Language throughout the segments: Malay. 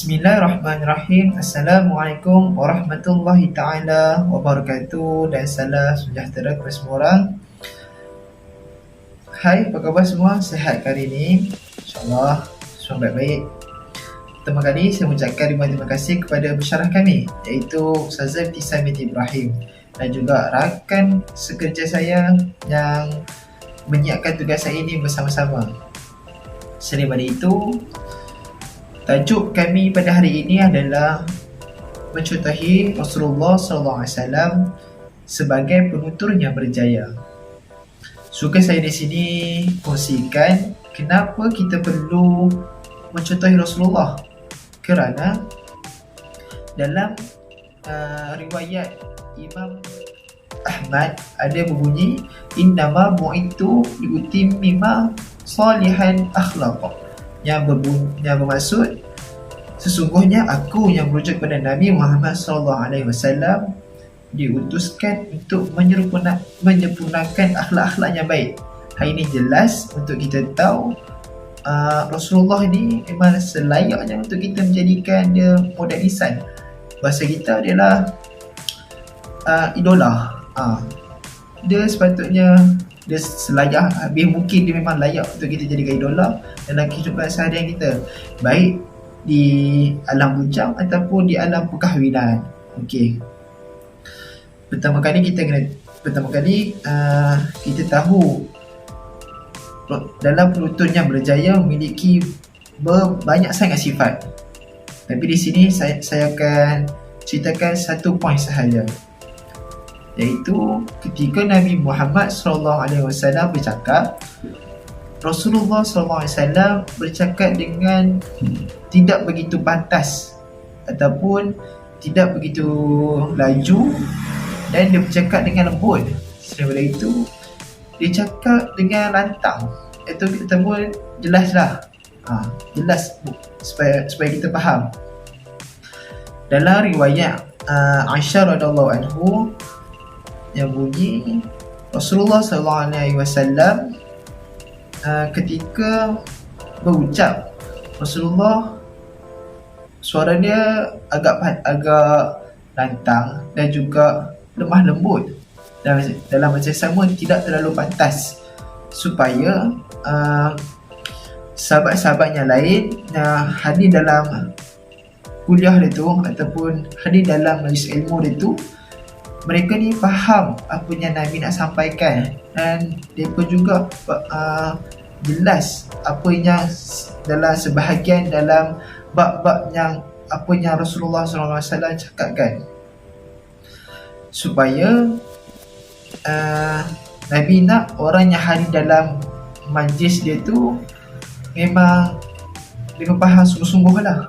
Bismillahirrahmanirrahim. Assalamualaikum warahmatullahi ta'ala wabarakatuh. Dan salam sejahtera kepada semua orang. Hai, apa khabar semua? Sihat hari ini? InsyaAllah semua baik-baik. Pertama kali saya mengucapkan terima kasih kepada pensyarah kami, iaitu Ustazah Ibtisam binti Ibrahim, dan juga rakan sekerja saya yang menyiapkan tugas saya ini bersama-sama. Selain daripada itu, tajuk kami pada hari ini adalah mencontohi Rasulullah SAW sebagai penutur yang berjaya. Suka saya di sini kongsikan kenapa kita perlu mencontohi Rasulullah. Kerana dalam riwayat Imam Ahmad ada berbunyi, innama bu'itu liutammima salihan akhlaq, yang bermaksud sesungguhnya aku yang merujuk kepada Nabi Muhammad SAW diutuskan untuk menyempurnakan akhlak-akhlak yang baik. Hal ini jelas untuk kita tahu Rasulullah ni memang selayaknya untuk kita menjadikan dia model lisan. Bahasa kita adalah idola. Dia sepatutnya dia selayak, habis mungkin dia memang layak untuk kita jadikan idola dalam kehidupan seharian kita, baik di alam bujang ataupun di alam perkahwinan. Okey. Pertama kali kita tahu dalam penutur yang berjaya memiliki banyak sangat sifat. Tapi di sini saya akan ceritakan satu poin sahaja, iaitu ketika Nabi Muhammad SAW bercakap, Rasulullah SAW bercakap dengan tidak begitu pantas ataupun tidak begitu laju, dan dia bercakap dengan lembut. Selain daripada itu, dia cakap dengan lantang, ataupun jelaslah. Jelas supaya kita faham. Dalam riwayat Aisyah radhiyallahu anhu yang bunyi, Rasulullah SAW ketika berucap, Rasulullah suara dia agak lantang dan juga lemah lembut, dalam masa sama tidak terlalu pantas, supaya sahabat-sahabat yang lain yang hadir dalam kuliah dia tu ataupun hadir dalam majlis ilmu dia tu, mereka ni faham apa yang Nabi nak sampaikan, dan mereka juga jelas apa yang dalam sebahagian dalam bab-bab yang apa yang Rasulullah SAW cakapkan, supaya Nabi nak orang yang hadir dalam majlis dia tu memang dia faham sungguh-sungguh lah.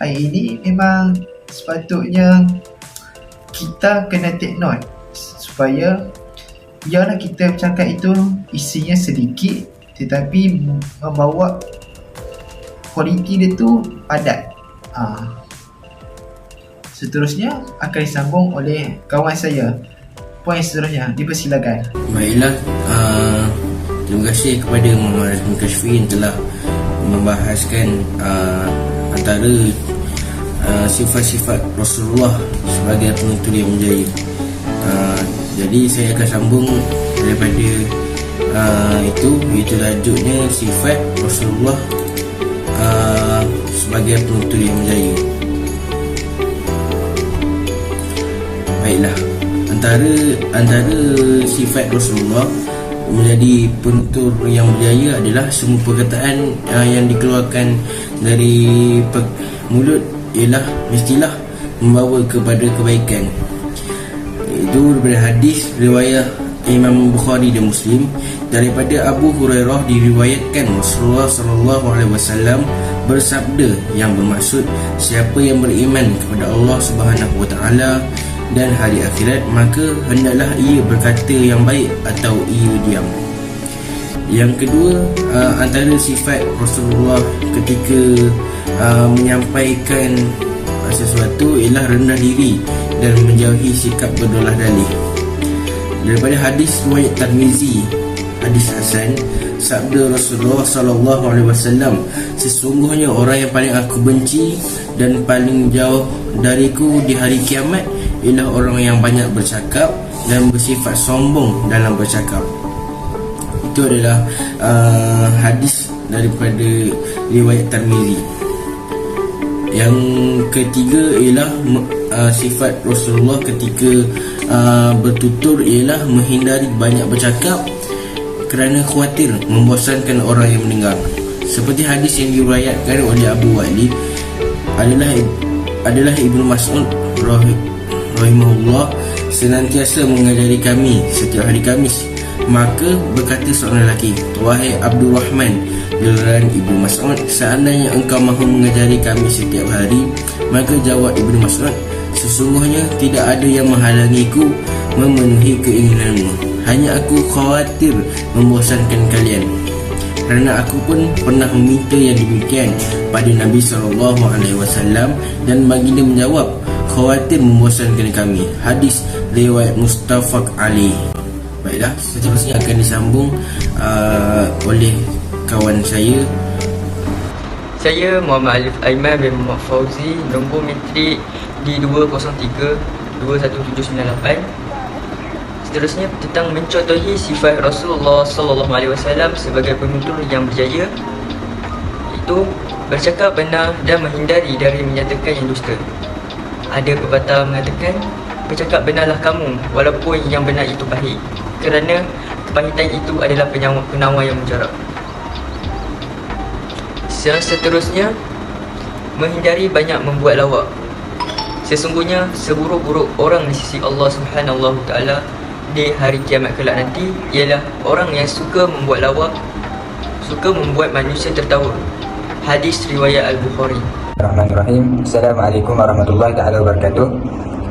Hari ini memang sepatutnya kita kena take note, supaya biarlah kita bercakap itu isinya sedikit tetapi membawa kualiti dia tu padat. Seterusnya akan disambung oleh kawan saya. Poin seterusnya, dipersilakan. Baiklah, terima kasih kepada Muhammad Razmin Kashfi yang telah membahaskan antara sifat-sifat Rasulullah sebagai penutur yang berjaya. Jadi saya akan sambung daripada itu tajuknya sifat Rasulullah sebagai penutur yang berjaya. Baiklah, antara sifat Rasulullah menjadi penutur yang berjaya adalah semua perkataan yang dikeluarkan dari mulut ialah mestilah membawa kepada kebaikan. Itu daripada hadis riwayat Imam Bukhari dan Muslim, daripada Abu Hurairah diriwayatkan Rasulullah SAW bersabda yang bermaksud, siapa yang beriman kepada Allah Subhanahu Wa Taala dan hari akhirat, maka hendaklah ia berkata yang baik atau ia diam. Yang kedua, antara sifat Rasulullah ketika menyampaikan sesuatu ialah rendah diri dan menjauhi sikap berdolah dalih. Daripada hadis riwayat Tirmizi, hadis hasan, sabda Rasulullah sallallahu alaihi wasallam, sesungguhnya orang yang paling aku benci dan paling jauh dariku di hari kiamat ialah orang yang banyak bercakap dan bersifat sombong dalam bercakap. Itu adalah hadis daripada riwayat Tirmizi. Yang ketiga ialah sifat Rasulullah ketika bertutur ialah menghindari banyak bercakap kerana khawatir membosankan orang yang mendengar. Seperti hadis yang diriwayatkan oleh Abu Wa'li adalah Ibnu Mas'ud rahimahullah senantiasa mengajari kami setiap hari Khamis. Maka berkata seorang lelaki, "Wahai Abdul Rahman," giliran Ibnu Mas'ud, "seandainya engkau mahu mengajari kami setiap hari." Maka jawab Ibnu Mas'ud, "Sesungguhnya tidak ada yang menghalangiku memenuhi keinginanmu. Hanya aku khawatir membosankan kalian. Kerana aku pun pernah meminta yang demikian pada Nabi SAW dan baginda menjawab, khawatir membosankan kami." Hadis riwayat Muttafaq alaih. Baiklah, seterusnya akan disambung oleh kawan saya. Saya Muhammad Alif Aiman bin Muhammad Fauzi, nombor matrik di 203-21798. Seterusnya tentang mencontohi sifat Rasulullah sallallahu alaihi wasallam sebagai penutur yang berjaya, iaitu bercakap benar dan menghindari dari menyatakan yang dusta. Ada pepatah mengatakan, bercakap benarlah kamu walaupun yang benar itu pahit, kerana kepahitan itu adalah penawar yang mujarab. Seterusnya, menghindari banyak membuat lawak. Sesungguhnya seburuk-buruk orang di sisi Allah Subhanahu Taala di hari kiamat kelak nanti ialah orang yang suka membuat lawak, suka membuat manusia tertawa. Hadis riwayat Al-Bukhari. Bismillahirrahmanirrahim. Assalamualaikum warahmatullahi taala wabarakatuh.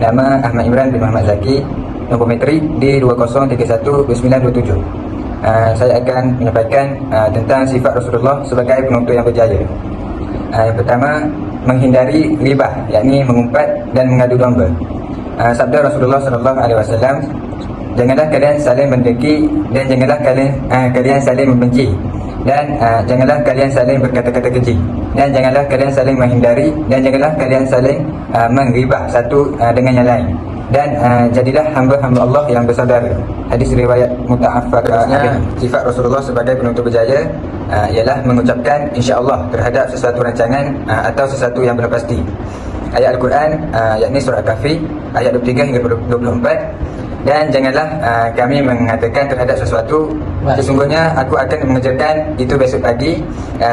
Nama Ahmad Imran bin Muhammad Zaki, nombor matrik di 20312927. Saya akan menyampaikan tentang sifat Rasulullah sebagai penutur yang berjaya. Yang pertama, menghindari ribah, yakni mengumpat dan mengadu domba. Sabda Rasulullah SAW, janganlah kalian saling mendengki dan janganlah kalian saling membenci, dan janganlah kalian saling berkata-kata keji, dan janganlah kalian saling menghindari, dan janganlah kalian saling mengribah satu dengan yang lain, dan jadilah hamba-hamba Allah yang bersaudara. Hadis riwayat Muttafaq alaih. Sifat Rasulullah sebagai penutur berjaya ialah mengucapkan insya-Allah terhadap sesuatu rancangan atau sesuatu yang belum pasti. Ayat Al-Quran yakni surah Kahfi ayat 23 hingga 24. Dan janganlah kami mengatakan terhadap sesuatu, sesungguhnya aku akan mengerjakan itu besok pagi,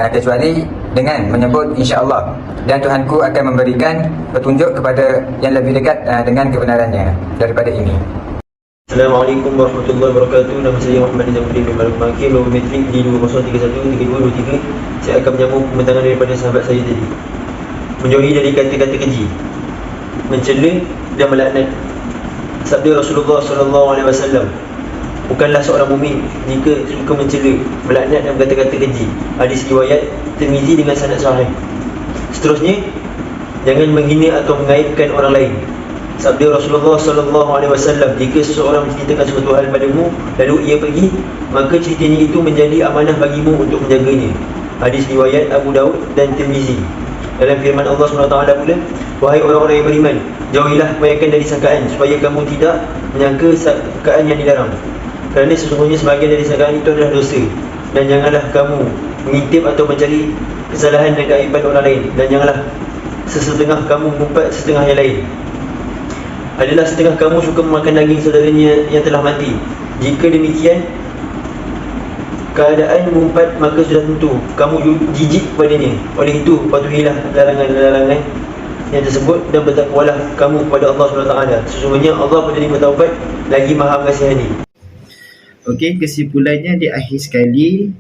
kecuali dengan menyebut insya-Allah, dan Tuhanku akan memberikan petunjuk kepada yang lebih dekat dengan kebenarannya daripada ini. Assalamualaikum warahmatullahi wabarakatuh. Nama saya Muhammad Zamuddin bin Malik Makir, nombor matrik di 20313223. Saya akan menyambung pembentangan daripada sahabat saya tadi. Menjauhi dari kata-kata keji, mencela dan melaknat. Sabda Rasulullah SAW, bukanlah seorang mukmin jika suka mencela, melaknat dan berkata-kata keji. Hadis riwayat Tirmizi dengan sanad sahih. Seterusnya, jangan menghina atau mengaibkan orang lain. Sabda Rasulullah SAW, jika seseorang menceritakan suatu hal padamu lalu ia pergi, maka ceritanya itu menjadi amanah bagimu untuk menjaganya. Hadis riwayat Abu Daud dan Tirmizi. Dalam firman Allah SWT pula, wahai orang-orang yang beriman, jauhilah kebanyakan dari sangkaan, supaya kamu tidak menyangka sangkaan yang dilarang, kerana sesungguhnya sebahagian dari sangkaan itu adalah dosa. Dan janganlah kamu mengintip atau mencari kesalahan dan keaiban orang lain, dan janganlah sesetengah kamu mengumpat setengah yang lain. Adalah setengah kamu suka memakan daging saudaranya yang telah mati. Jika demikian keadaan mengumpat, maka sudah tentu kamu jijik kepadanya. Oleh itu, patuhilah larangan-larangan yang tersebut dan bertakwalah kamu kepada Allah SWT. Sesungguhnya Allah penerima taubat lagi maha mengasihani. Okey, kesimpulannya di akhir sekali,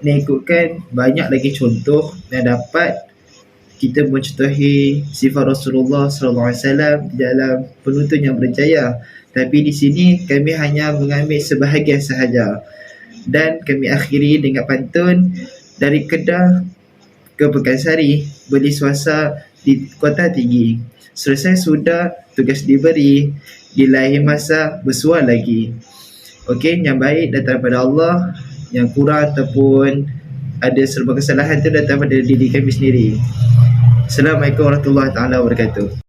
ikutkan banyak lagi contoh yang dapat kita mencontohi sifat Rasulullah SAW dalam penutur yang berjaya. Tapi di sini kami hanya mengambil sebahagian sahaja. Dan kami akhiri dengan pantun dari Kedah ke Pekansari, beli swasta di Kota Tinggi. Selesai sudah tugas diberi, di lain masa bersuah lagi. Okey, yang baik datang daripada Allah, yang kurang ataupun ada serba kesalahan tu datang pada diri kami sendiri. Assalamualaikum warahmatullahi taala wabarakatuh.